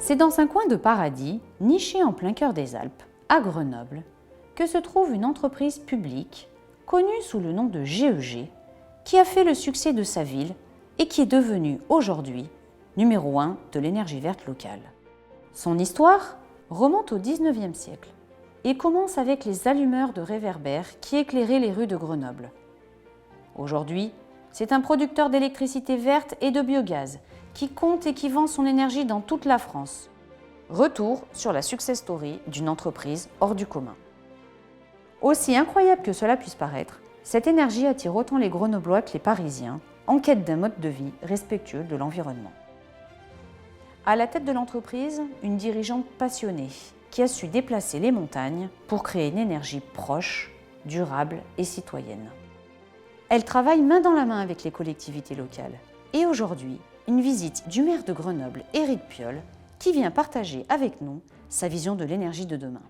C'est dans un coin de paradis, niché en plein cœur des Alpes, à Grenoble, que se trouve une entreprise publique connue sous le nom de GEG, qui a fait le succès de sa ville et qui est devenue aujourd'hui numéro 1 de l'énergie verte locale. Son histoire remonte au XIXe siècle et commence avec les allumeurs de réverbères qui éclairaient les rues de Grenoble. Aujourd'hui, c'est un producteur d'électricité verte et de biogaz qui compte et qui vend son énergie dans toute la France. Retour sur la success story d'une entreprise hors du commun. Aussi incroyable que cela puisse paraître, cette énergie attire autant les Grenoblois que les Parisiens, en quête d'un mode de vie respectueux de l'environnement. À la tête de l'entreprise, une dirigeante passionnée qui a su déplacer les montagnes pour créer une énergie proche, durable et citoyenne. Elle travaille main dans la main avec les collectivités locales. Et aujourd'hui, une visite du maire de Grenoble, Éric Piolle, qui vient partager avec nous sa vision de l'énergie de demain.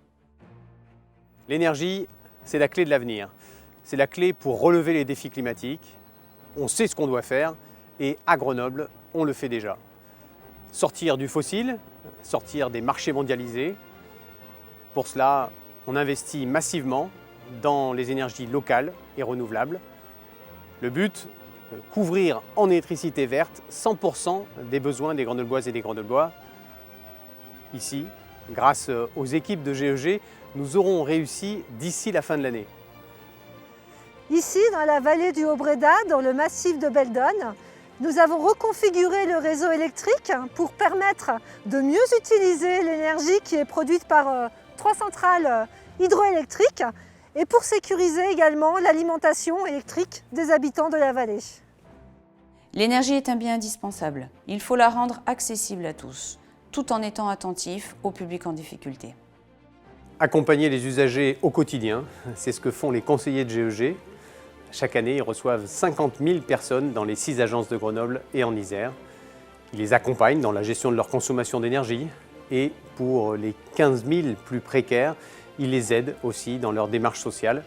L'énergie, c'est la clé de l'avenir. C'est la clé pour relever les défis climatiques. On sait ce qu'on doit faire et à Grenoble, on le fait déjà. Sortir du fossile, sortir des marchés mondialisés. Pour cela, on investit massivement dans les énergies locales et renouvelables. Le but, couvrir en électricité verte 100% des besoins des Grenobloises et des Grenoblois. Ici, grâce aux équipes de GEG, nous aurons réussi d'ici la fin de l'année. Ici, dans la vallée du Haut-Bréda, dans le massif de Beldonne, nous avons reconfiguré le réseau électrique pour permettre de mieux utiliser l'énergie qui est produite par 3 centrales hydroélectriques et pour sécuriser également l'alimentation électrique des habitants de la vallée. L'énergie est un bien indispensable. Il faut la rendre accessible à tous, tout en étant attentif au public en difficulté. Accompagner les usagers au quotidien, c'est ce que font les conseillers de GEG. Chaque année, ils reçoivent 50 000 personnes dans les 6 agences de Grenoble et en Isère. Ils les accompagnent dans la gestion de leur consommation d'énergie et pour les 15 000 plus précaires, ils les aident aussi dans leur démarche sociale.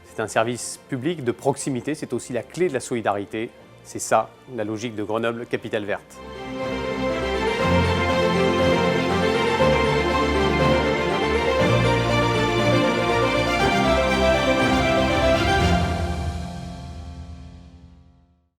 C'est un service public de proximité, c'est aussi la clé de la solidarité. C'est ça, la logique de Grenoble Capitale Verte.